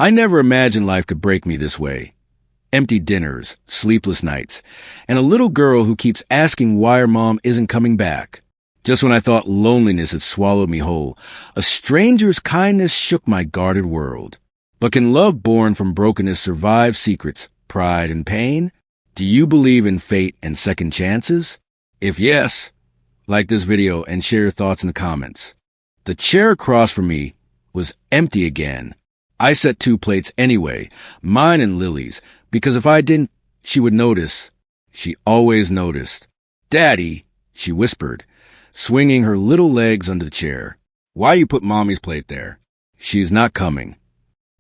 I never imagined life could break me this way. Empty dinners, sleepless nights, and a little girl who keeps asking why her mom isn't coming back. Just when I thought loneliness had swallowed me whole, a stranger's kindness shook my guarded world. But can love born from brokenness survive secrets, pride, and pain? Do you believe in fate and second chances? If yes, like this video and share your thoughts in the comments. The chair across from me was empty again. I set 2 plates anyway, mine and Lily's, because if I didn't, she would notice. She always noticed. "Daddy," she whispered, swinging her little legs under the chair. "Why you put Mommy's plate there? She's not coming."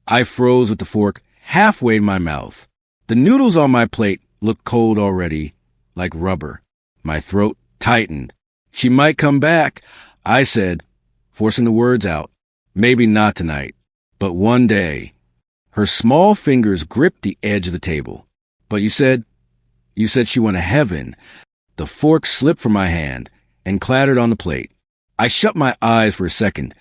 I froze with the fork halfway in my mouth. The noodles on my plate looked cold already, like rubber. My throat tightened. "She might come back," I said, forcing the words out. "Maybe not tonight, but one day." Her small fingers gripped the edge of the table. "But you said she went to heaven." The fork slipped from my hand and clattered on the plate. I shut my eyes for a second,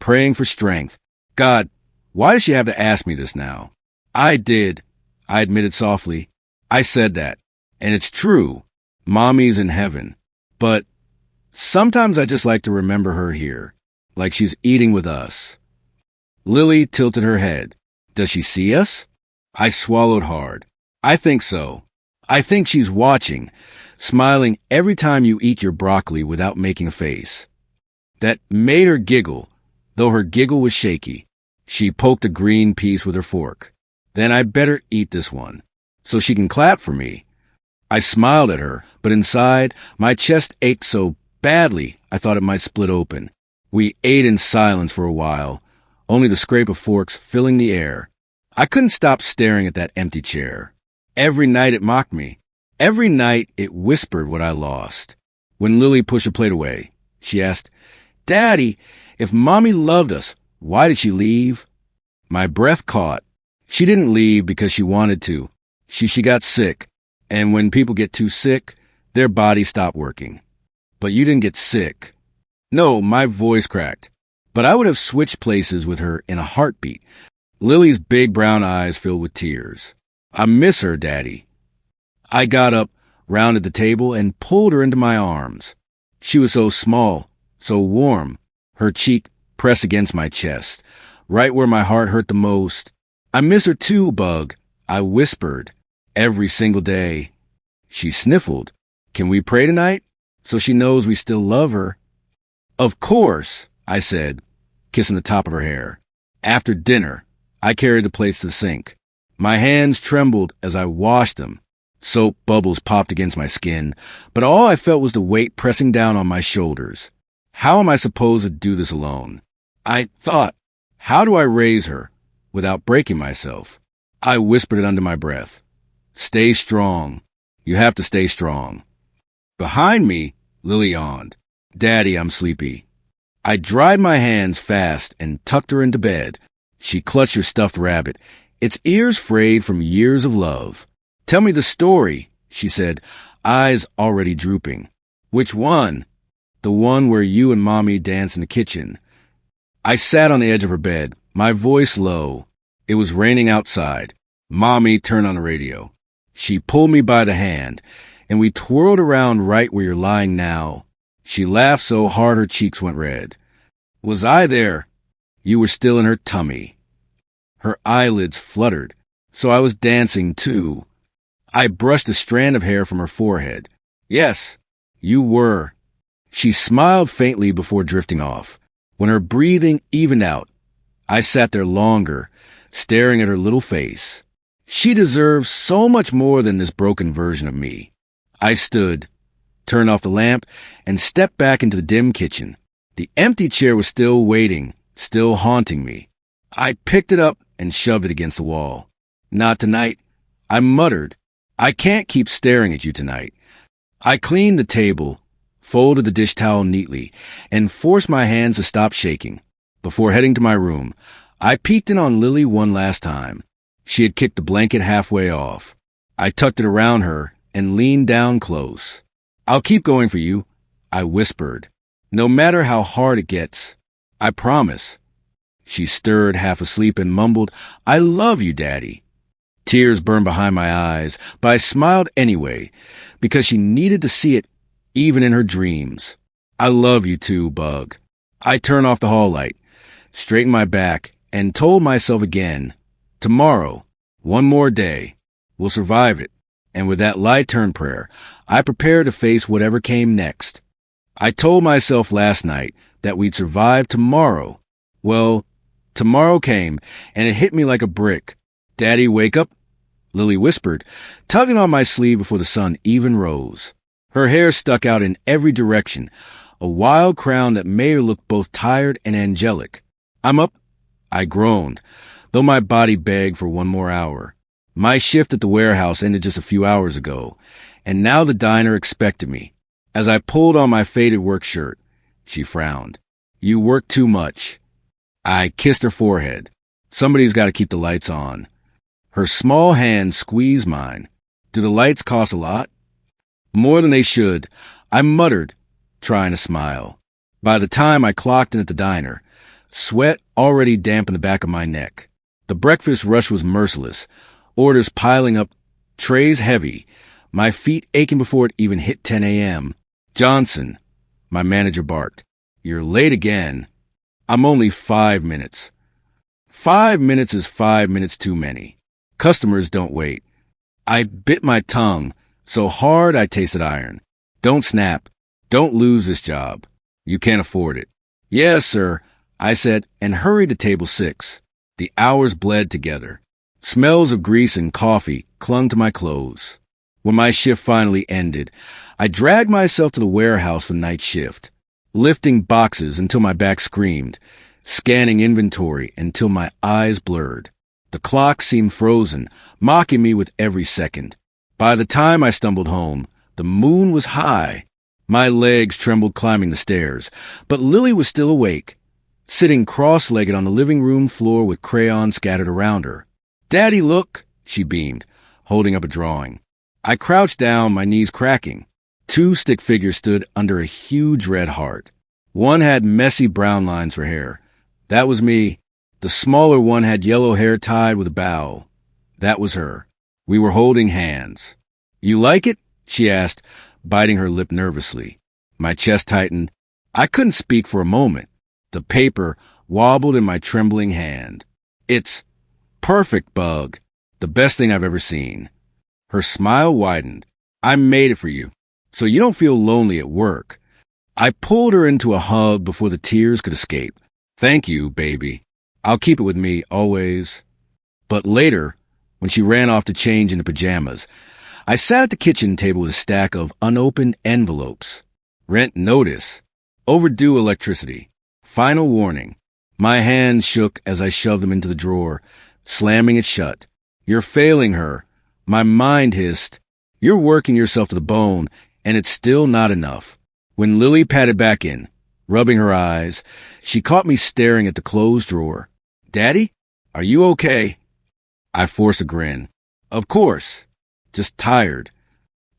praying for strength. "God, why does she have to ask me this now?" "I did," I admitted softly. "I said that, and it's true. Mommy's in heaven. But sometimes I just like to remember her here, like she's eating with us." Lily tilted her head. "Does she see us?" I swallowed hard. "I think so. I think she's watching, smiling every time you eat your broccoli without making a face." That made her giggle, though her giggle was shaky. She poked a green piece with her fork. "Then I better eat this one, so she can clap for me." I smiled at her, but inside, my chest ached so badly I thought it might split open. We ate in silence for a while, only the scrape of forks filling the air. I couldn't stop staring at that empty chair. Every night it mocked me. Every night it whispered what I lost. When Lily pushed her plate away, she asked, "Daddy, if Mommy loved us, why did she leave?" My breath caught. She didn't leave because she wanted to. She got sick, and when people get too sick, their bodies stop working. "But you didn't get sick." No, my voice cracked. But I would have switched places with her in a heartbeat. Lily's big brown eyes filled with tears. "I miss her, Daddy." I got up, rounded the table, and pulled her into my arms. She was so small, so warm, her cheek pressed against my chest, right where my heart hurt the most. "I miss her too, Bug," I whispered, "every single day." She sniffled. "Can we pray tonight, so she knows we still love her?" "Of course," I said, kissing the top of her hair. After dinner, I carried the plates to the sink. My hands trembled as I washed them. Soap bubbles popped against my skin, but all I felt was the weight pressing down on my shoulders. How am I supposed to do this alone? I thought, how do I raise her without breaking myself? I whispered it under my breath. "Stay strong. You have to stay strong." Behind me, Lily yawned. "Daddy, I'm sleepy." I dried my hands fast and tucked her into bed. She clutched her stuffed rabbit, its ears frayed from years of love. "Tell me the story," she said, eyes already drooping. "Which one?" "The one where you and Mommy danced in the kitchen." I sat on the edge of her bed, my voice low. It was raining outside. Mommy turned on the radio. She pulled me by the hand, and we twirled around right where you're lying now. She laughed so hard her cheeks went red. "Was I there?" "You were still in her tummy." Her eyelids fluttered, so I was dancing too. I brushed a strand of hair from her forehead. "Yes, you were." She smiled faintly before drifting off. When her breathing evened out, I sat there longer, staring at her little face. She deserves so much more than this broken version of me. I stood, turned off the lamp, and stepped back into the dim kitchen. The empty chair was still waiting, still haunting me. I picked it up and shoved it against the wall. "Not tonight," I muttered. "I can't keep staring at you tonight." I cleaned the table, folded the dish towel neatly, and forced my hands to stop shaking. Before heading to my room, I peeked in on Lily one last time. She had kicked the blanket halfway off. I tucked it around her and leaned down close. "I'll keep going for you," I whispered. "No matter how hard it gets. I promise." She stirred, half asleep, and mumbled, "I love you, Daddy." Tears burned behind my eyes, but I smiled anyway, because she needed to see it even in her dreams. "I love you too, Bug." I turned off the hall light, straightened my back, and told myself again, tomorrow, one more day, we'll survive it. And with that light turn prayer, I prepared to face whatever came next. I told myself last night that we'd survive tomorrow. Well, tomorrow came, and it hit me like a brick. "Daddy, wake up," Lily whispered, tugging on my sleeve before the sun even rose. Her hair stuck out in every direction, a wild crown that made her look both tired and angelic. "I'm up," I groaned, though my body begged for one more hour. My shift at the warehouse ended just a few hours ago, and now the diner expected me. As I pulled on my faded work shirt, she frowned. "You work too much." I kissed her forehead. Somebody's got to keep the lights on. Her small hand squeezed mine. "Do the lights cost a lot?" "More than they should," I muttered, trying to smile. By the time I clocked in at the diner, sweat already dampened the back of my neck. The breakfast rush was merciless, orders piling up, trays heavy, my feet aching before it even hit 10 a.m. "Johnson," my manager barked, "you're late again." "I'm only 5 minutes." 5 minutes is 5 minutes too many. Customers don't wait. I bit my tongue so hard I tasted iron. "Don't snap. Don't lose this job. You can't afford it." "Yes, sir," I said, and hurried to table 6. The hours bled together. Smells of grease and coffee clung to my clothes. When my shift finally ended, I dragged myself to the warehouse for night shift, lifting boxes until my back screamed, scanning inventory until my eyes blurred. The clock seemed frozen, mocking me with every second. By the time I stumbled home, the moon was high. My legs trembled climbing the stairs, but Lily was still awake, sitting cross-legged on the living room floor with crayons scattered around her. "Daddy, look," she beamed, holding up a drawing. I crouched down, my knees cracking. 2 stick figures stood under a huge red heart. One had messy brown lines for hair. That was me. The smaller one had yellow hair tied with a bow. That was her. We were holding hands. "You like it?" she asked, biting her lip nervously. My chest tightened. I couldn't speak for a moment. The paper wobbled in my trembling hand. "It's perfect, Bug. The best thing I've ever seen." Her smile widened. "I made it for you, so you don't feel lonely at work." I pulled her into a hug before the tears could escape. "Thank you, baby. I'll keep it with me, always." But later, when she ran off to change into pajamas, I sat at the kitchen table with a stack of unopened envelopes. Rent notice. Overdue electricity. Final warning. My hands shook as I shoved them into the drawer, slamming it shut. "You're failing her." My mind hissed, "You're working yourself to the bone, and it's still not enough." When Lily patted back in, rubbing her eyes, she caught me staring at the closed drawer. "Daddy, are you okay?" I forced a grin. "Of course. Just tired."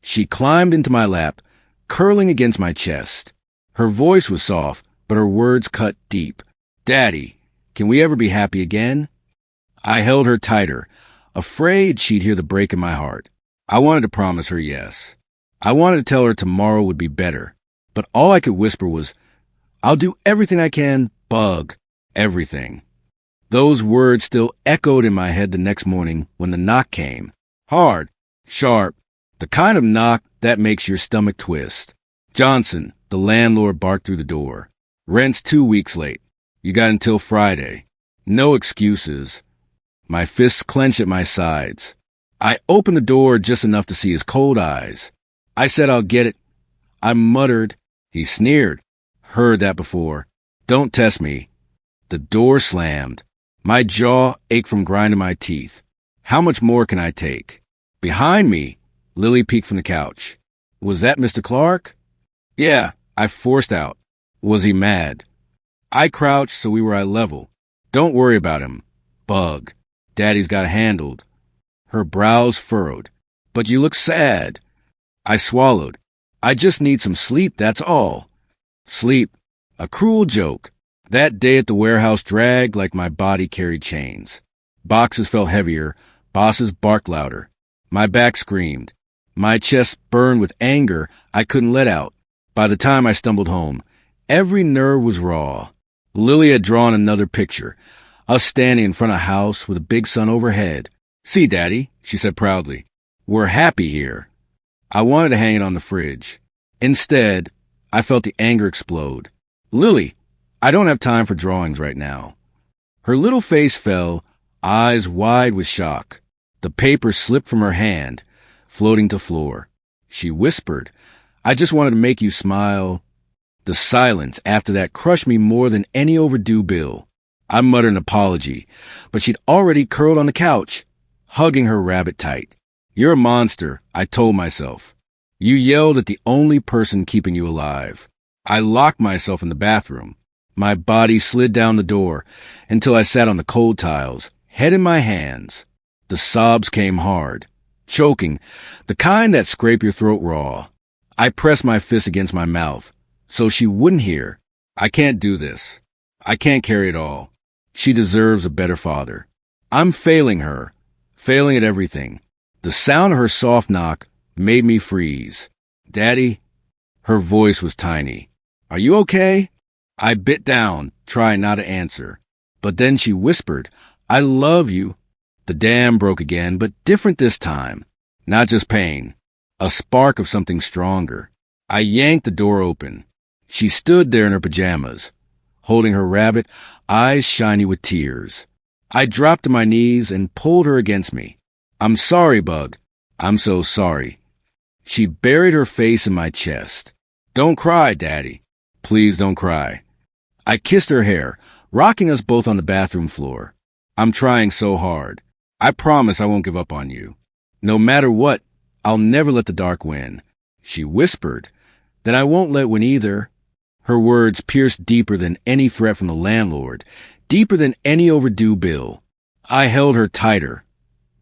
She climbed into my lap, curling against my chest. Her voice was soft, but her words cut deep. "Daddy, can we ever be happy again?" I held her tighter, afraid she'd hear the break in my heart. I wanted to promise her yes. I wanted to tell her tomorrow would be better. But all I could whisper was, "I'll do everything I can, Bug. Everything." Those words still echoed in my head the next morning when the knock came. Hard, sharp, the kind of knock that makes your stomach twist. "Johnson," the landlord barked through the door. "Rent's 2 weeks late. You got until Friday. No excuses." My fists clenched at my sides. I opened the door just enough to see his cold eyes. I said, "I'll get it." I muttered. He sneered. "Heard that before. Don't test me." The door slammed. My jaw ached from grinding my teeth. How much more can I take? Behind me, Lily peeked from the couch. "Was that Mr. Clark?" "Yeah," I forced out. "Was he mad?" I crouched so we were eye level. "Don't worry about him. Bug. Daddy's got handled." Her brows furrowed. "But you look sad." I swallowed. "I just need some sleep, that's all." Sleep. A cruel joke. That day at the warehouse dragged like my body carried chains. Boxes felt heavier, bosses barked louder. My back screamed. My chest burned with anger I couldn't let out. By the time I stumbled home, every nerve was raw. Lily had drawn another picture, us standing in front of a house with a big sun overhead. "See, Daddy," she said proudly. "We're happy here." I wanted to hang it on the fridge. Instead, I felt the anger explode. "Lily, I don't have time for drawings right now." Her little face fell, eyes wide with shock. The paper slipped from her hand, floating to floor. She whispered, "I just wanted to make you smile." The silence after that crushed me more than any overdue bill. I muttered an apology, but she'd already curled on the couch, hugging her rabbit tight. "You're a monster," I told myself. "You yelled at the only person keeping you alive." I locked myself in the bathroom. My body slid down the door until I sat on the cold tiles, head in my hands. The sobs came hard, choking, the kind that scrape your throat raw. I pressed my fist against my mouth so she wouldn't hear. "I can't do this. I can't carry it all. She deserves a better father. I'm failing her, failing at everything." The sound of her soft knock made me freeze. "Daddy?" Her voice was tiny. "Are you okay?" I bit down, trying not to answer. But then she whispered, "I love you." The dam broke again, but different this time. Not just pain, a spark of something stronger. I yanked the door open. She stood there in her pajamas, holding her rabbit, eyes shiny with tears. I dropped to my knees and pulled her against me. "I'm sorry, Bug. I'm so sorry." She buried her face in my chest. "Don't cry, Daddy. Please don't cry." I kissed her hair, rocking us both on the bathroom floor. "I'm trying so hard. I promise I won't give up on you. No matter what, I'll never let the dark win." She whispered, "Then I won't let win either." Her words pierced deeper than any threat from the landlord, deeper than any overdue bill. I held her tighter,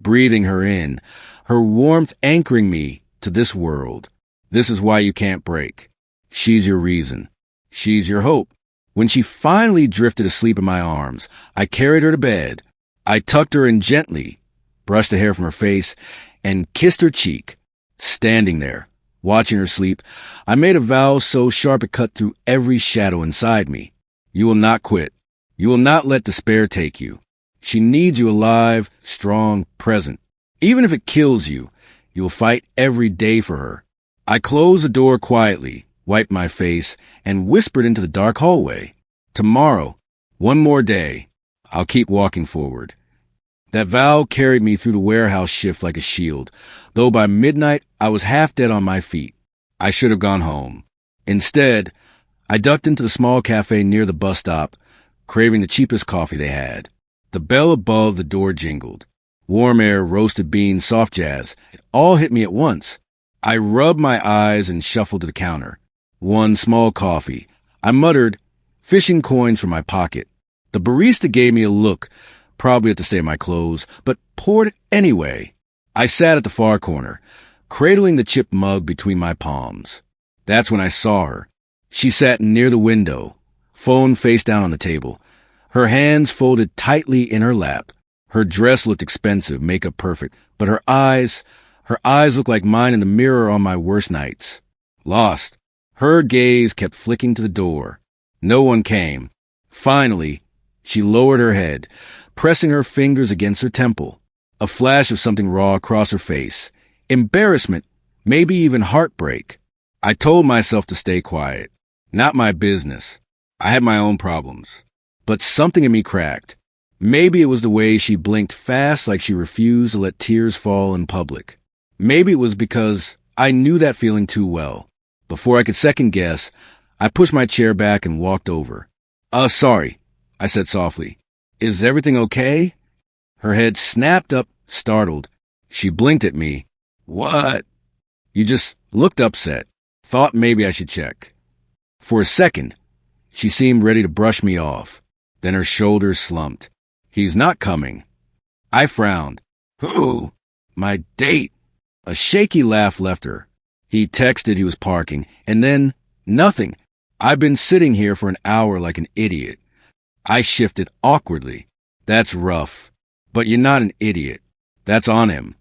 breathing her in, her warmth anchoring me to this world. "This is why you can't break. She's your reason. She's your hope." When she finally drifted asleep in my arms, I carried her to bed. I tucked her in gently, brushed the hair from her face, and kissed her cheek. Standing there, watching her sleep, I made a vow so sharp it cut through every shadow inside me. "You will not quit. You will not let despair take you. She needs you alive, strong, present. Even if it kills you, you will fight every day for her." I closed the door quietly, wiped my face, and whispered into the dark hallway, "Tomorrow, one more day, I'll keep walking forward." That vow carried me through the warehouse shift like a shield, though by midnight I was half dead on my feet. I should have gone home. Instead, I ducked into the small cafe near the bus stop, craving the cheapest coffee they had. The bell above the door jingled. Warm air, roasted beans, soft jazz. It all hit me at once. I rubbed my eyes and shuffled to the counter. One small coffee. I muttered, fishing coins from my pocket. The barista gave me a look, probably at the state of my clothes, but poured it anyway. I sat at the far corner, cradling the chipped mug between my palms. That's when I saw her. She sat near the window, phone face down on the table, her hands folded tightly in her lap. Her dress looked expensive, makeup perfect, but her eyes looked like mine in the mirror on my worst nights. Lost. Her gaze kept flicking to the door. No one came. Finally, she lowered her head, pressing her fingers against her temple. A flash of something raw across her face. Embarrassment, maybe even heartbreak. I told myself to stay quiet. Not my business. I had my own problems. But something in me cracked. Maybe it was the way she blinked fast like she refused to let tears fall in public. Maybe it was because I knew that feeling too well. Before I could second guess, I pushed my chair back and walked over. Sorry, I said softly. "Is everything okay?" Her head snapped up, startled. She blinked at me. "What?" "You just looked upset. Thought maybe I should check." For a second, she seemed ready to brush me off. Then her shoulders slumped. "He's not coming." I frowned. "Who?" "My date." A shaky laugh left her. He texted he was parking, and then nothing. I've been sitting here for an hour like an idiot. I shifted awkwardly. That's rough. But you're not an idiot. That's on him.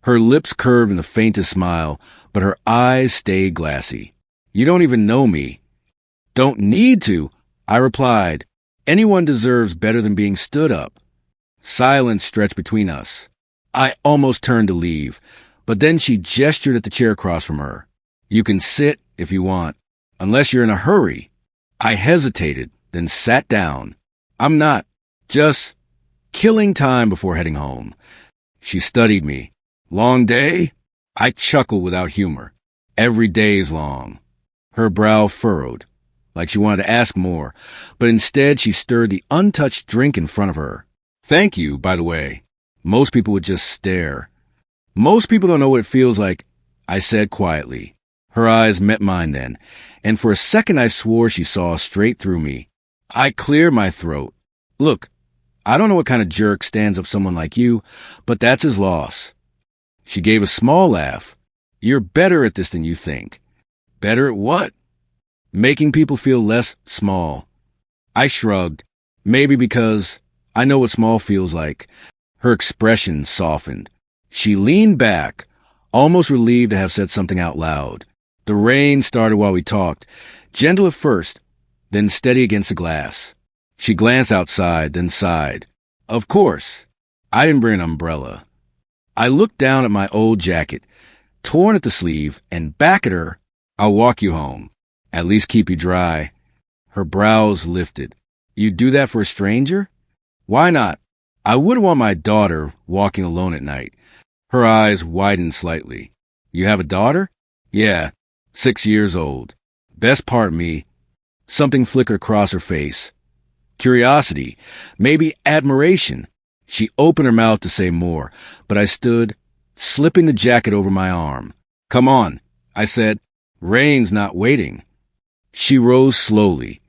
Her lips curved in the faintest smile, but her eyes stayed glassy. You don't even know me. Don't need to, I replied. Anyone deserves better than being stood up. Silence stretched between us. I almost turned to leave, but then she gestured at the chair across from her. You can sit if you want, unless you're in a hurry. I hesitated, then sat down. I'm not. Just killing time before heading home. She studied me. Long day? I chuckled without humor. Every day is long. Her brow furrowed, like she wanted to ask more, but instead she stirred the untouched drink in front of her. Thank you, by the way. Most people would just stare. Most people don't know what it feels like, I said quietly. Her eyes met mine then, and for a second I swore she saw straight through me. I cleared my throat. Look, I don't know what kind of jerk stands up someone like you, but that's his loss. She gave a small laugh. You're better at this than you think. Better at what? Making people feel less small. I shrugged. Maybe because I know what small feels like. Her expression softened. She leaned back, almost relieved to have said something out loud. The rain started while we talked, gentle at first, then steady against the glass. She glanced outside, then sighed. Of course. I didn't bring an umbrella. I looked down at my old jacket, torn at the sleeve, and back at her. I'll walk you home. At least keep you dry. Her brows lifted. You'd do that for a stranger? Why not? I wouldn't want my daughter walking alone at night. Her eyes widened slightly. You have a daughter? Yeah, 6 years old. Best part of me. Something flickered across her face. Curiosity, maybe admiration. She opened her mouth to say more, but I stood, slipping the jacket over my arm. Come on, I said. Rain's not waiting. She rose slowly,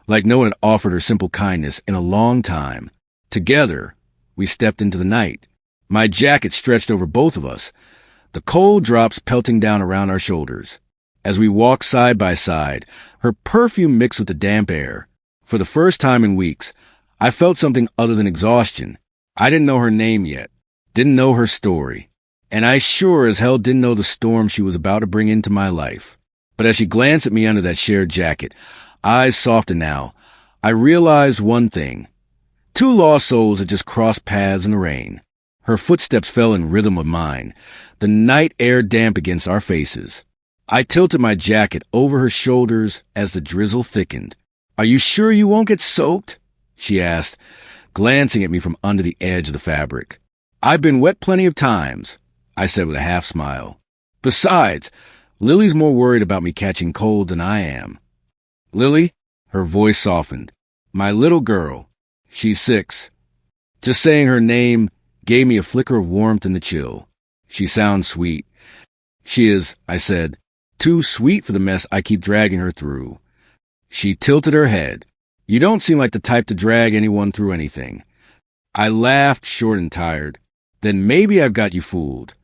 like no one had offered her simple kindness in a long time. Together, we stepped into the night. My jacket stretched over both of us, the cold drops pelting down around our shoulders. As we walked side by side, her perfume mixed with the damp air. For the first time in weeks, I felt something other than exhaustion. I didn't know her name yet, didn't know her story, and I sure as hell didn't know the storm she was about to bring into my life. But as she glanced at me under that shared jacket, eyes softened now, I realized one thing. Two lost souls had just crossed paths in the rain. Her footsteps fell in rhythm with mine, the night air damp against our faces. I tilted my jacket over her shoulders as the drizzle thickened. Are you sure you won't get soaked? She asked, glancing at me from under the edge of the fabric. I've been wet plenty of times, I said with a half smile. Besides, Lily's more worried about me catching cold than I am. Lily? Her voice softened. My little girl. She's 6. Just saying her name gave me a flicker of warmth in the chill. She sounds sweet. She is, I said, too sweet for the mess I keep dragging her through. She tilted her head. You don't seem like the type to drag anyone through anything. I laughed, short and tired. Then maybe I've got you fooled.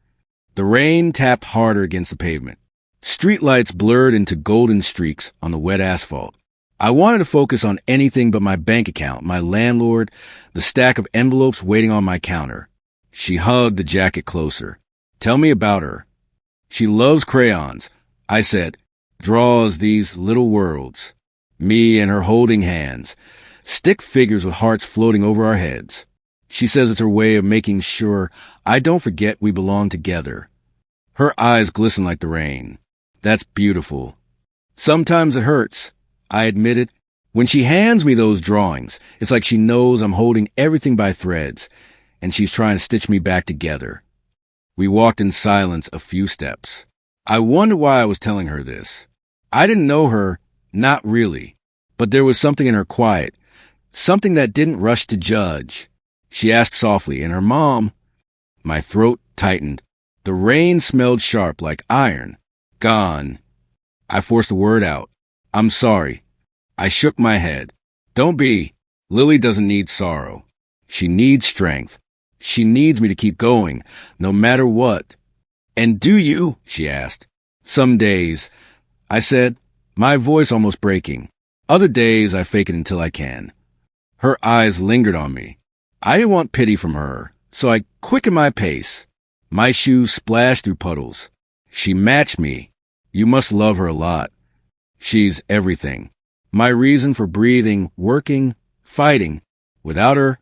The rain tapped harder against the pavement. Streetlights blurred into golden streaks on the wet asphalt. I wanted to focus on anything but my bank account, my landlord, the stack of envelopes waiting on my counter. She hugged the jacket closer. Tell me about her. She loves crayons, I said. Draws these little worlds. Me and her holding hands. Stick figures with hearts floating over our heads. She says it's her way of making sure I don't forget we belong together. Her eyes glisten like the rain. That's beautiful. Sometimes it hurts, I admitted. When she hands me those drawings, it's like she knows I'm holding everything by threads, and she's trying to stitch me back together. We walked in silence a few steps. I wondered why I was telling her this. I didn't know her, not really, but there was something in her quiet, something that didn't rush to judge. She asked softly, and her mom? My throat tightened. The rain smelled sharp like iron. Gone. I forced the word out. I'm sorry. I shook my head. Don't be. Lily doesn't need sorrow. She needs strength. She needs me to keep going, no matter what. And do you? She asked. Some days, I said, my voice almost breaking. Other days I fake it until I can. Her eyes lingered on me. I didn't want pity from her, so I quickened my pace. My shoes splashed through puddles. She matched me. You must love her a lot. She's everything. My reason for breathing, working, fighting. Without her,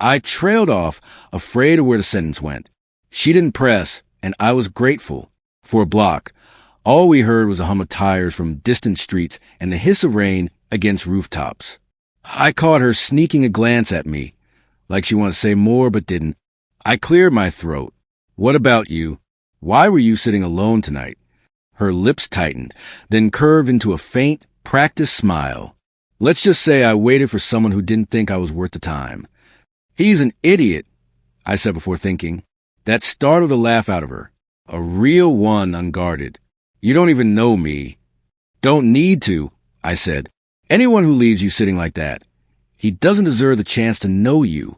I trailed off, afraid of where the sentence went. She didn't press, and I was grateful. For a block, all we heard was a hum of tires from distant streets and the hiss of rain against rooftops. I caught her sneaking a glance at me, like she wanted to say more but didn't. I cleared my throat. What about you? Why were you sitting alone tonight? Her lips tightened, then curved into a faint, practiced smile. Let's just say I waited for someone who didn't think I was worth the time. He's an idiot, I said before thinking. That startled a laugh out of her. A real one, unguarded. You don't even know me. Don't need to, I said. Anyone who leaves you sitting like that, he doesn't deserve the chance to know you.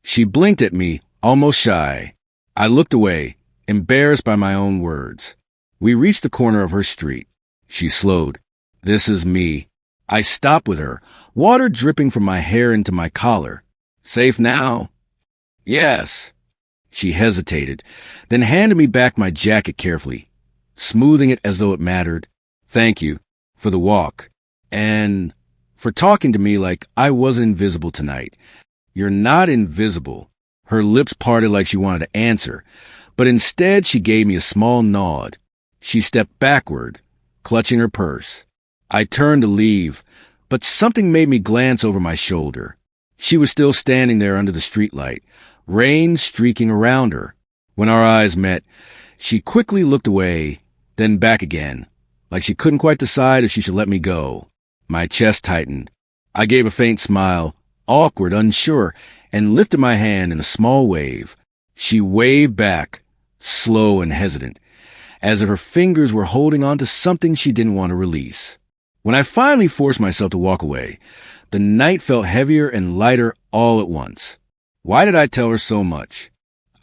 She blinked at me, almost shy. I looked away, embarrassed by my own words. We reached the corner of her street. She slowed. This is me. I stopped with her, water dripping from my hair into my collar. Safe now? Yes. She hesitated, then handed me back my jacket carefully, smoothing it as though it mattered. Thank you for the walk, and for talking to me like I wasn't invisible tonight. You're not invisible. Her lips parted like she wanted to answer, but instead she gave me a small nod. She stepped backward, clutching her purse. I turned to leave, but something made me glance over my shoulder. She was still standing there under the streetlight, rain streaking around her. When our eyes met, she quickly looked away, then back again, like she couldn't quite decide if she should let me go. My chest tightened. I gave a faint smile, awkward, unsure, and lifted my hand in a small wave. She waved back, slow and hesitant, as if her fingers were holding on to something she didn't want to release. When I finally forced myself to walk away, the night felt heavier and lighter all at once. Why did I tell her so much?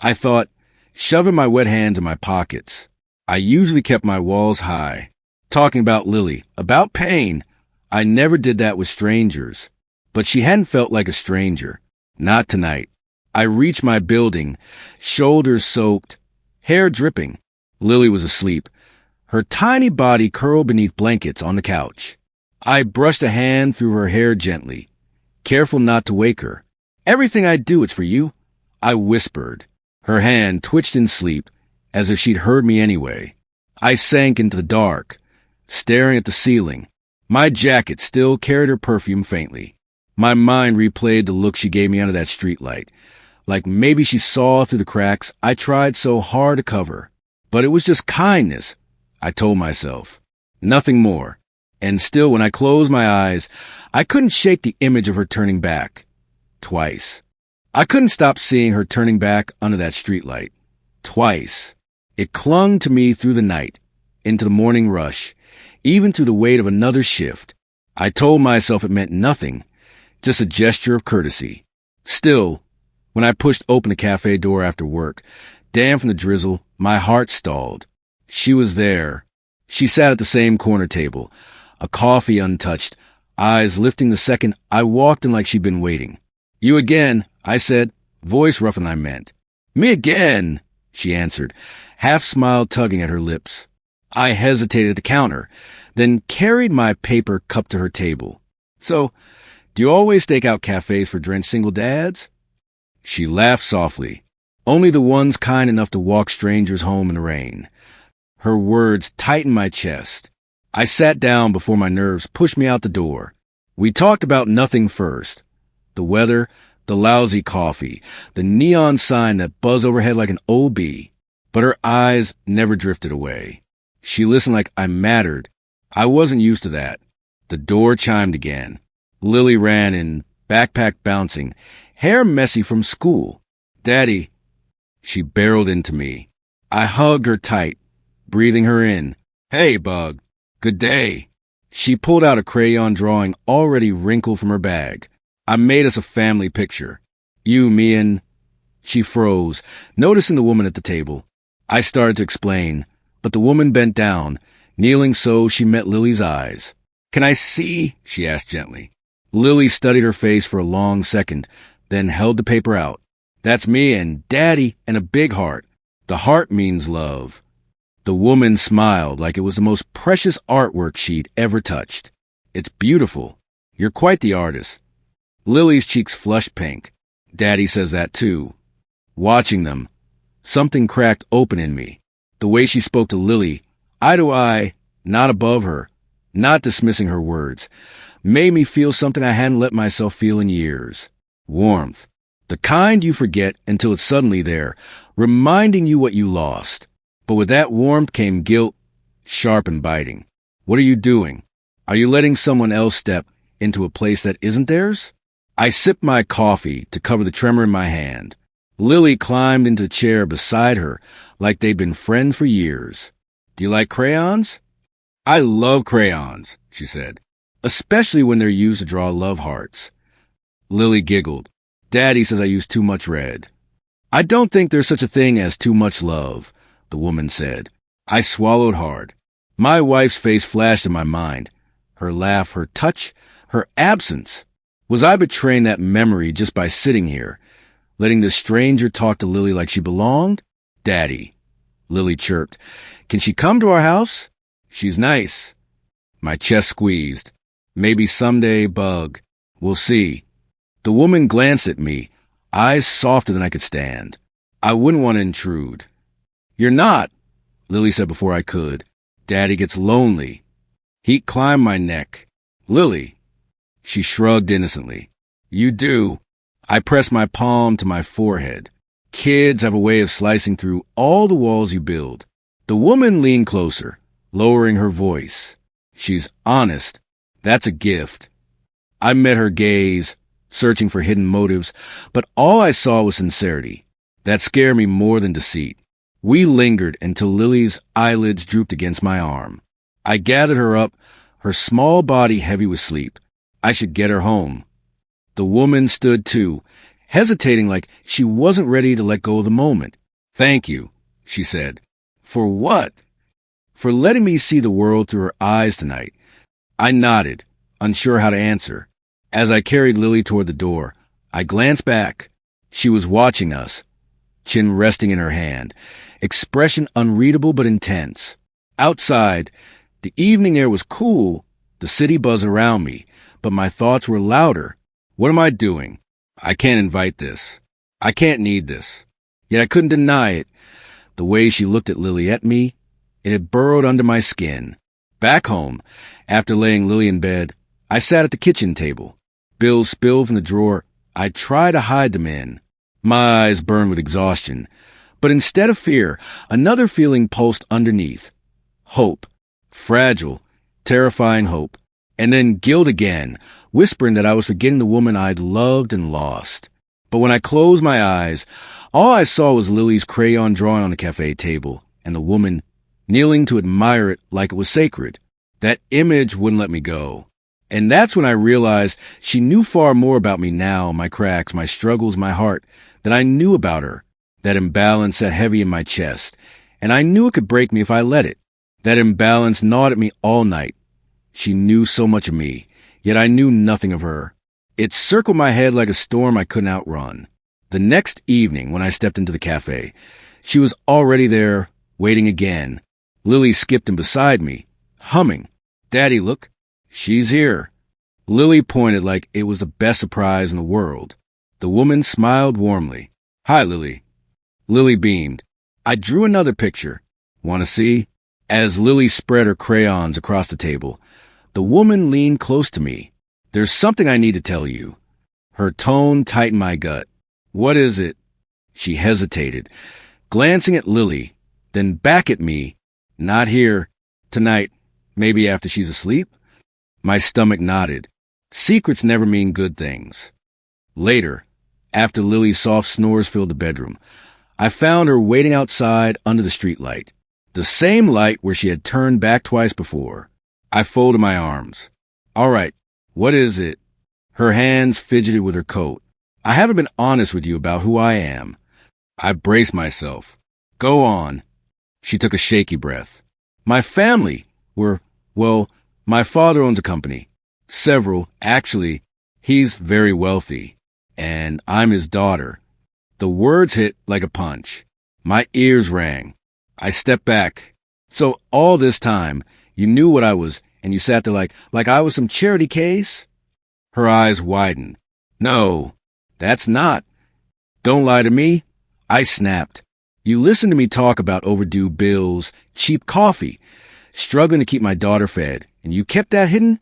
I thought, shoving my wet hands in my pockets. I usually kept my walls high, talking about Lily, about pain. I never did that with strangers. But she hadn't felt like a stranger. Not tonight. I reached my building, shoulders soaked, hair dripping. Lily was asleep, her tiny body curled beneath blankets on the couch. I brushed a hand through her hair gently, careful not to wake her. Everything I do, it's for you, I whispered. Her hand twitched in sleep, as if she'd heard me anyway. I sank into the dark, staring at the ceiling. My jacket still carried her perfume faintly. My mind replayed the look she gave me under that streetlight, like maybe she saw through the cracks I tried so hard to cover. But it was just kindness, I told myself. Nothing more. And still, when I closed my eyes, I couldn't shake the image of her turning back. Twice. I couldn't stop seeing her turning back under that streetlight. Twice. It clung to me through the night, into the morning rush, even through the weight of another shift. I told myself it meant nothing, just a gesture of courtesy. Still, when I pushed open the cafe door after work, damp from the drizzle, my heart stalled. She was there. She sat at the same corner table, a coffee untouched, eyes lifting the second I walked in like she'd been waiting. You again, I said, voice rougher than I meant. Me again, she answered, half-smile tugging at her lips. I hesitated at the counter, then carried my paper cup to her table. So, do you always stake out cafes for drenched single dads? She laughed softly. Only the ones kind enough to walk strangers home in the rain. Her words tightened my chest. I sat down before my nerves pushed me out the door. We talked about nothing first. The weather, the lousy coffee, the neon sign that buzzed overhead like an old bee. But her eyes never drifted away. She listened like I mattered. I wasn't used to that. The door chimed again. Lily ran in, backpack bouncing, hair messy from school. Daddy. She barreled into me. I hugged her tight, breathing her in. Hey, Bug. Good day. She pulled out a crayon drawing already wrinkled from her bag. I made us a family picture. You, me, and... She froze, noticing the woman at the table. I started to explain, but the woman bent down, kneeling so she met Lily's eyes. Can I see? She asked gently. Lily studied her face for a long second, then held the paper out. That's me and Daddy and a big heart. The heart means love. The woman smiled like it was the most precious artwork she'd ever touched. It's beautiful. You're quite the artist. Lily's cheeks flushed pink. Daddy says that too. Watching them, something cracked open in me. The way she spoke to Lily, eye to eye, not above her, not dismissing her words, made me feel something I hadn't let myself feel in years. Warmth. The kind you forget until it's suddenly there, reminding you what you lost. But with that warmth came guilt, sharp and biting. What are you doing? Are you letting someone else step into a place that isn't theirs? I sipped my coffee to cover the tremor in my hand. Lily climbed into the chair beside her like they'd been friends for years. Do you like crayons? I love crayons, she said, especially when they're used to draw love hearts. Lily giggled. Daddy says I use too much red. I don't think there's such a thing as too much love, the woman said. I swallowed hard. My wife's face flashed in my mind. Her laugh, her touch, her absence. Was I betraying that memory just by sitting here, letting the stranger talk to Lily like she belonged? Daddy, Lily chirped. Can she come to our house? She's nice. My chest squeezed. Maybe someday, Bug. We'll see. The woman glanced at me, eyes softer than I could stand. I wouldn't want to intrude. You're not, Lily said before I could. Daddy gets lonely. Heat climbed my neck. Lily. She shrugged innocently. You do. I pressed my palm to my forehead. Kids have a way of slicing through all the walls you build. The woman leaned closer, lowering her voice. She's honest. That's a gift. I met her gaze, searching for hidden motives, but all I saw was sincerity. That scared me more than deceit. We lingered until Lily's eyelids drooped against my arm. I gathered her up, her small body heavy with sleep. I should get her home. The woman stood too, hesitating like she wasn't ready to let go of the moment. Thank you, she said. For what? For letting me see the world through her eyes tonight. I nodded, unsure how to answer. As I carried Lily toward the door, I glanced back. She was watching us, chin resting in her hand, expression unreadable but intense. Outside, the evening air was cool, the city buzzed around me, but my thoughts were louder. What am I doing? I can't invite this. I can't need this. Yet I couldn't deny it. The way she looked at Lily at me, it had burrowed under my skin. Back home, after laying Lily in bed, I sat at the kitchen table. Bills spilled from the drawer I tried to hide them in. My eyes burned with exhaustion. But instead of fear, another feeling pulsed underneath. Hope. Fragile, terrifying hope. And then guilt again, whispering that I was forgetting the woman I'd loved and lost. But when I closed my eyes, all I saw was Lily's crayon drawing on the cafe table, and the woman kneeling to admire it like it was sacred. That image wouldn't let me go. And that's when I realized she knew far more about me now, my cracks, my struggles, my heart, than I knew about her. That imbalance sat heavy in my chest, and I knew it could break me if I let it. That imbalance gnawed at me all night. She knew so much of me, yet I knew nothing of her. It circled my head like a storm I couldn't outrun. The next evening, when I stepped into the cafe, she was already there, waiting again. Lily skipped in beside me, humming. Daddy, look. She's here. Lily pointed like it was the best surprise in the world. The woman smiled warmly. Hi, Lily. Lily beamed. I drew another picture. Want to see? As Lily spread her crayons across the table, the woman leaned close to me. There's something I need to tell you. Her tone tightened my gut. What is it? She hesitated, glancing at Lily, then back at me. Not here. Tonight. Maybe after she's asleep? My stomach nodded. Secrets never mean good things. Later, after Lily's soft snores filled the bedroom, I found her waiting outside under the streetlight, the same light where she had turned back twice before. I folded my arms. All right, what is it? Her hands fidgeted with her coat. I haven't been honest with you about who I am. I braced myself. Go on. She took a shaky breath. My family were, well, my father owns a company. Several, actually. He's very wealthy, and I'm his daughter. The words hit like a punch. My ears rang. I stepped back. So all this time, you knew what I was, and you sat there like I was some charity case? Her eyes widened. No, that's not. Don't lie to me. I snapped. You listened to me talk about overdue bills, cheap coffee, struggling to keep my daughter fed, and you kept that hidden?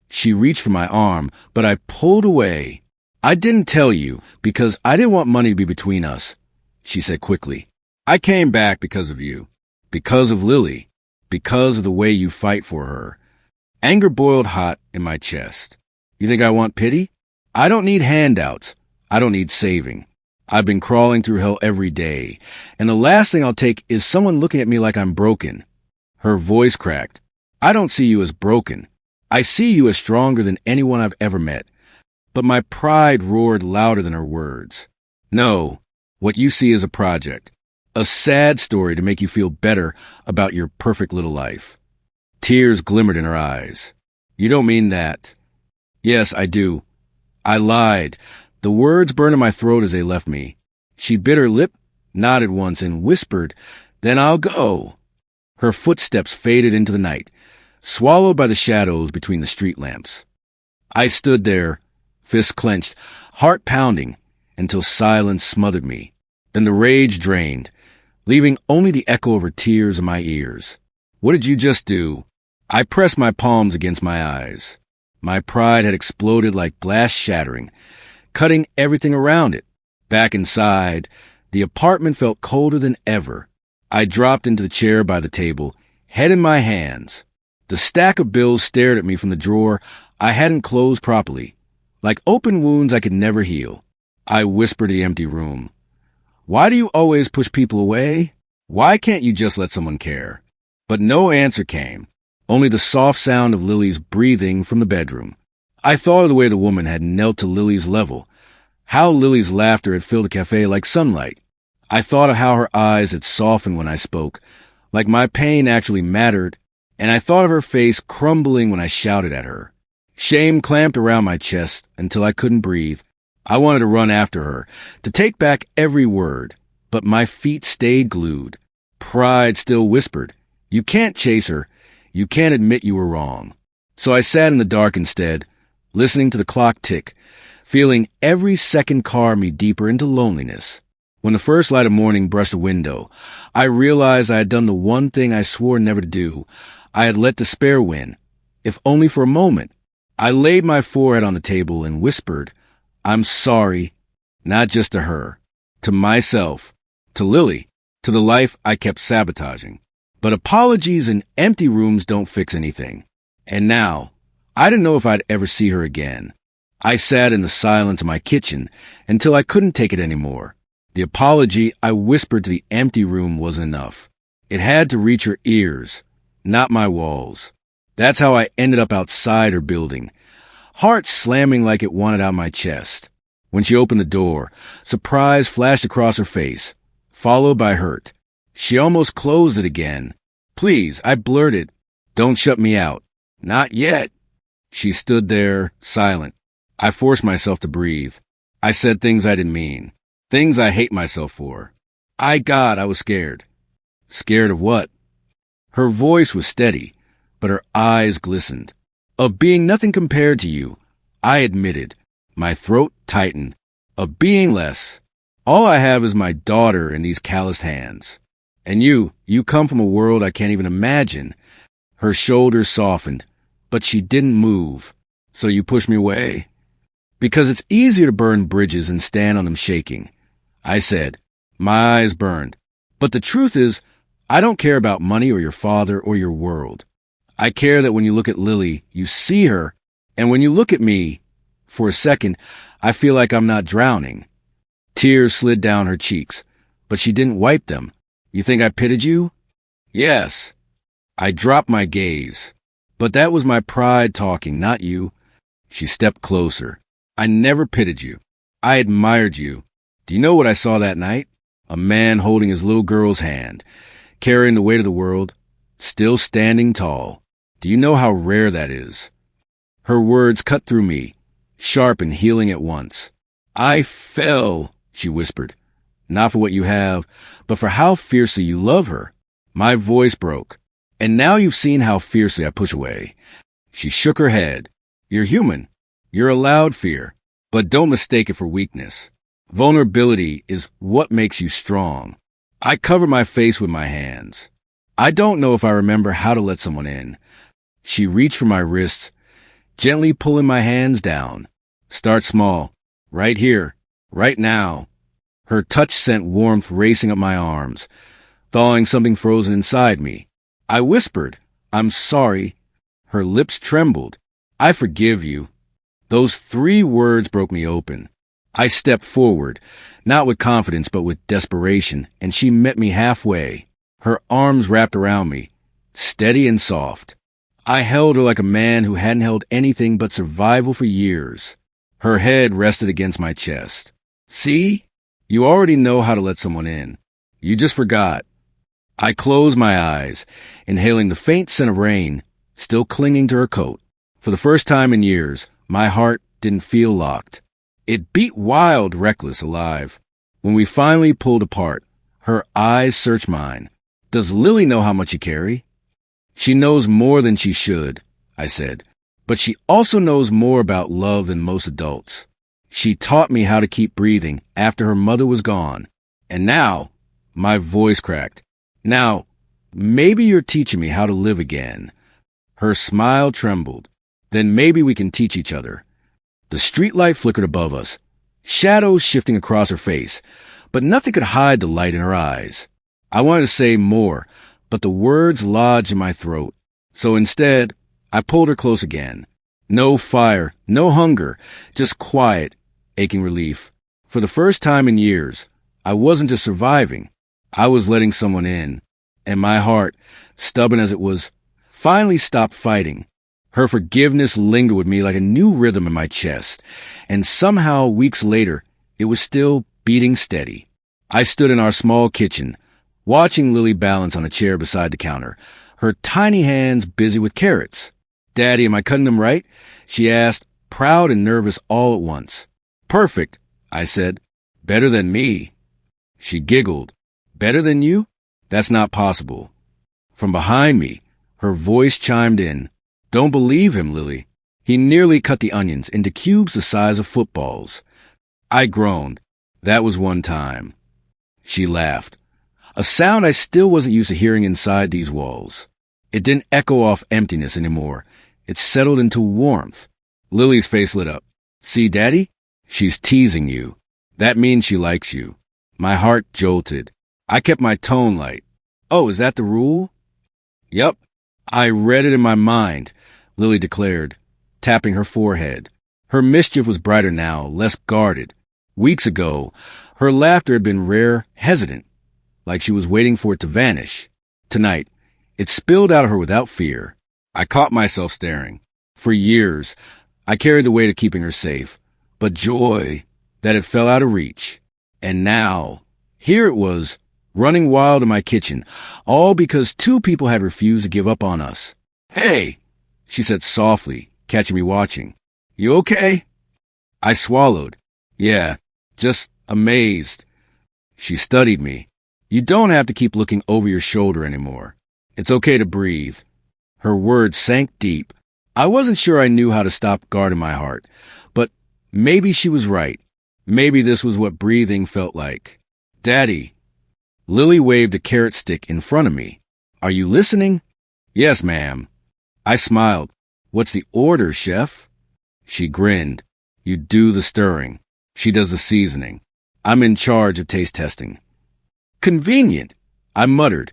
She reached for my arm, but I pulled away. I didn't tell you because I didn't want money to be between us, she said quickly. I came back because of you, because of Lily, because of the way you fight for her. Anger boiled hot in my chest. You think I want pity? I don't need handouts. I don't need saving. I've been crawling through hell every day, and the last thing I'll take is someone looking at me like I'm broken. Her voice cracked. I don't see you as broken. I see you as stronger than anyone I've ever met. But my pride roared louder than her words. No, what you see is a project. A sad story to make you feel better about your perfect little life. Tears glimmered in her eyes. You don't mean that. Yes, I do. I lied. The words burned in my throat as they left me. She bit her lip, nodded once, and whispered, Then I'll go. Her footsteps faded into the night, swallowed by the shadows between the street lamps. I stood there, fists clenched, heart pounding, until silence smothered me. Then the rage drained, leaving only the echo of her tears in my ears. What did you just do? I pressed my palms against my eyes. My pride had exploded like glass shattering, cutting everything around it. Back inside, the apartment felt colder than ever. I dropped into the chair by the table, head in my hands. The stack of bills stared at me from the drawer I hadn't closed properly, like open wounds I could never heal. I whispered to the empty room. Why do you always push people away? Why can't you just let someone care? But no answer came, only the soft sound of Lily's breathing from the bedroom. I thought of the way the woman had knelt to Lily's level, how Lily's laughter had filled the cafe like sunlight. I thought of how her eyes had softened when I spoke, like my pain actually mattered, and I thought of her face crumbling when I shouted at her. Shame clamped around my chest until I couldn't breathe. I wanted to run after her, to take back every word, but my feet stayed glued. Pride still whispered, You can't chase her. You can't admit you were wrong. So I sat in the dark instead, listening to the clock tick, feeling every second carve me deeper into loneliness. When the first light of morning brushed the window, I realized I had done the one thing I swore never to do. I had let despair win, if only for a moment. I laid my forehead on the table and whispered, I'm sorry, not just to her, to myself, to Lily, to the life I kept sabotaging. But apologies in empty rooms don't fix anything. And now, I didn't know if I'd ever see her again. I sat in the silence of my kitchen until I couldn't take it anymore. The apology I whispered to the empty room was enough. It had to reach her ears, not my walls. That's how I ended up outside her building, heart slamming like it wanted out my chest. When she opened the door, surprise flashed across her face, followed by hurt. She almost closed it again. Please, I blurted. Don't shut me out. Not yet. She stood there, silent. I forced myself to breathe. I said things I didn't mean. Things I hate myself for. God, I was scared. Scared of what? Her voice was steady, but her eyes glistened. Of being nothing compared to you, I admitted. My throat tightened. Of being less. All I have is my daughter in these calloused hands. And you come from a world I can't even imagine. Her shoulders softened, but she didn't move. So you pushed me away? Because it's easier to burn bridges and stand on them shaking. I said, my eyes burned. But the truth is, I don't care about money or your father or your world. I care that when you look at Lily, you see her, and when you look at me, for a second, I feel like I'm not drowning. Tears slid down her cheeks, but she didn't wipe them. You think I pitied you? Yes. I dropped my gaze. But that was my pride talking, not you. She stepped closer. I never pitied you. I admired you. Do you know what I saw that night? A man holding his little girl's hand, carrying the weight of the world, still standing tall. Do you know how rare that is? Her words cut through me. sharp and healing at once. I fell, she whispered. Not for what you have, but for how fiercely you love her. My voice broke. And now you've seen how fiercely I push away. She shook her head. You're human. You're allowed fear. But don't mistake it for weakness. Vulnerability is what makes you strong. I cover my face with my hands. I don't know if I remember how to let someone in. She reached for my wrists, gently pulling my hands down. Start small. Right here. Right now. Her touch sent warmth racing up my arms, thawing something frozen inside me. I whispered, I'm sorry. Her lips trembled. I forgive you. Those 3 words broke me open. I stepped forward, not with confidence but with desperation, and she met me halfway. Her arms wrapped around me, steady and soft. I held her like a man who hadn't held anything but survival for years. Her head rested against my chest. See? You already know how to let someone in. You just forgot. I closed my eyes, inhaling the faint scent of rain, still clinging to her coat. For the first time in years, my heart didn't feel locked. It beat wild, reckless, alive. When we finally pulled apart, her eyes searched mine. Does Lily know how much you carry? She knows more than she should, I said, but she also knows more about love than most adults. She taught me how to keep breathing after her mother was gone. And now, my voice cracked. Now, maybe you're teaching me how to live again. Her smile trembled. Then maybe we can teach each other. The streetlight flickered above us, shadows shifting across her face, but nothing could hide the light in her eyes. I wanted to say more, but the words lodged in my throat. So instead, I pulled her close again. No fire, no hunger, just quiet, aching relief. For the first time in years, I wasn't just surviving. I was letting someone in, and my heart, stubborn as it was, finally stopped fighting. Her forgiveness lingered with me like a new rhythm in my chest, and somehow weeks later, it was still beating steady. I stood in our small kitchen, watching Lily balance on a chair beside the counter, her tiny hands busy with carrots. Daddy, am I cutting them right? She asked, proud and nervous all at once. Perfect, I said. Better than me. She giggled. Better than you? That's not possible. From behind me, her voice chimed in. Don't believe him, Lily. He nearly cut the onions into cubes the size of footballs. I groaned. That was one time. She laughed. A sound I still wasn't used to hearing inside these walls. It didn't echo off emptiness anymore. It settled into warmth. Lily's face lit up. See, Daddy? She's teasing you. That means she likes you. My heart jolted. I kept my tone light. Oh, is that the rule? Yup. I read it in my mind, Lily declared, tapping her forehead. Her mischief was brighter now, less guarded. Weeks ago, her laughter had been rare, hesitant, like she was waiting for it to vanish. Tonight, it spilled out of her without fear. I caught myself staring. For years, I carried the weight of keeping her safe, but joy that it fell out of reach. And now, here it was, running wild in my kitchen, all because 2 people had refused to give up on us. Hey, she said softly, catching me watching. You okay? I swallowed. Yeah, just amazed. She studied me. You don't have to keep looking over your shoulder anymore. It's okay to breathe. Her words sank deep. I wasn't sure I knew how to stop guarding my heart, but maybe she was right. Maybe this was what breathing felt like. Daddy. Lily waved a carrot stick in front of me. Are you listening? Yes, ma'am. I smiled. What's the order, chef? She grinned. You do the stirring. She does the seasoning. I'm in charge of taste testing. Convenient, I muttered,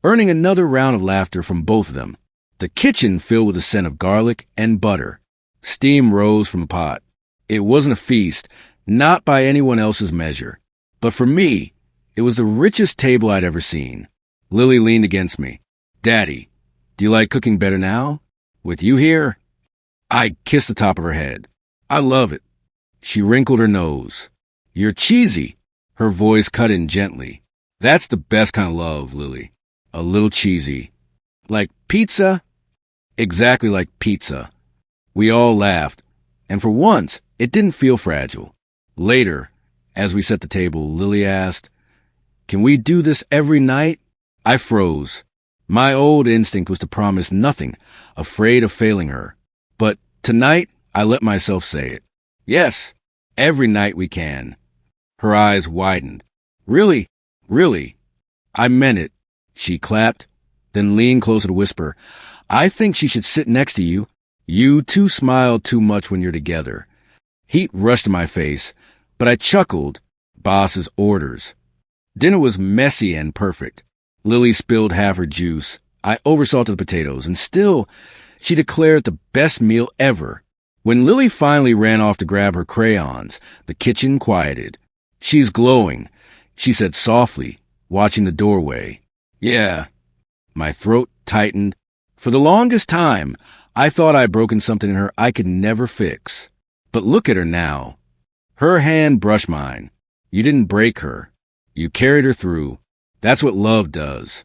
earning another round of laughter from both of them. The kitchen filled with the scent of garlic and butter. Steam rose from the pot. It wasn't a feast, not by anyone else's measure. But for me, it was the richest table I'd ever seen. Lily leaned against me. Daddy, do you like cooking better now? With you here? I kissed the top of her head. I love it. She wrinkled her nose. You're cheesy. Her voice cut in gently. That's the best kind of love, Lily. A little cheesy. Like pizza? Exactly like pizza. We all laughed, and for once, it didn't feel fragile. Later, as we set the table, Lily asked, "Can we do this every night?" I froze. My old instinct was to promise nothing, afraid of failing her. But tonight, I let myself say it. Yes, every night we can. Her eyes widened. Really? Really? I meant it. She clapped, then leaned closer to whisper, "I think she should sit next to you. You two smile too much when you're together." Heat rushed to my face, but I chuckled. Boss's orders. Dinner was messy and perfect. Lily spilled half her juice. I oversalted the potatoes, and still, she declared the best meal ever. When Lily finally ran off to grab her crayons, the kitchen quieted. "She's glowing," she said softly, watching the doorway. "Yeah." My throat tightened. For the longest time, I thought I'd broken something in her I could never fix. But look at her now. Her hand brushed mine. You didn't break her. You carried her through. That's what love does.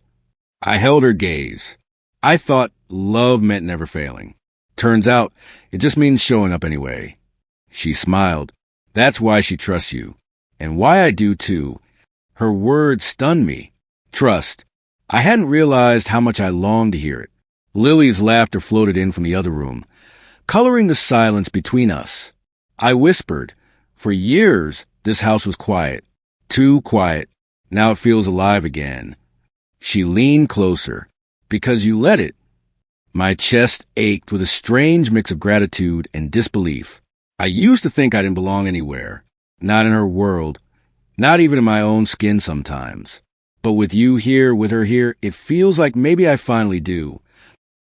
I held her gaze. I thought love meant never failing. Turns out, it just means showing up anyway. She smiled. That's why she trusts you. And why I do too. Her words stunned me. Trust. I hadn't realized how much I longed to hear it. Lily's laughter floated in from the other room, coloring the silence between us. I whispered, "For years, this house was quiet. Too quiet. Now it feels alive again." She leaned closer. "Because you let it." My chest ached with a strange mix of gratitude and disbelief. I used to think I didn't belong anywhere. Not in her world. Not even in my own skin sometimes. But with you here, with her here, it feels like maybe I finally do.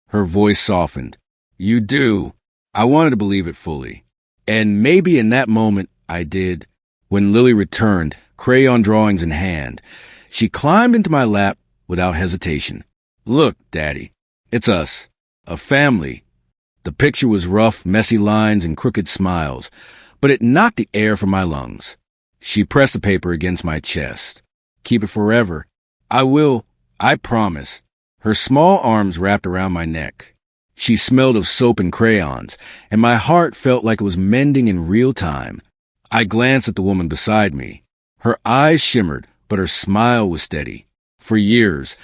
Her voice softened. "You do." I wanted to believe it fully. And maybe in that moment, I did. When Lily returned, crayon drawings in hand, she climbed into my lap without hesitation. "Look, Daddy, it's us. A family." The picture was rough, messy lines and crooked smiles, but it knocked the air from my lungs. She pressed the paper against my chest. "Keep it forever." "I will. I promise." Her small arms wrapped around my neck. She smelled of soap and crayons, and my heart felt like it was mending in real time. I glanced at the woman beside me. Her eyes shimmered, but her smile was steady. For years,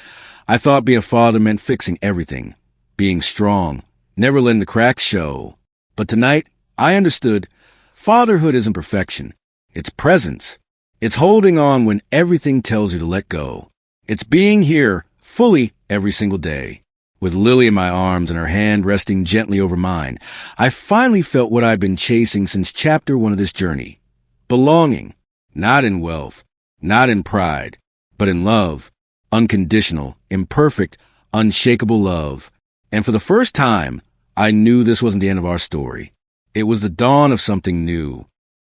I thought being a father meant fixing everything, being strong, never letting the cracks show. But tonight, I understood fatherhood isn't perfection. It's presence. It's holding on when everything tells you to let go. It's being here fully every single day. With Lily in my arms and her hand resting gently over mine, I finally felt what I'd been chasing since chapter 1 of this journey. Belonging. Not in wealth, not in pride, but in love. Unconditional, imperfect, unshakable love. And for the first time, I knew this wasn't the end of our story. It was the dawn of something new.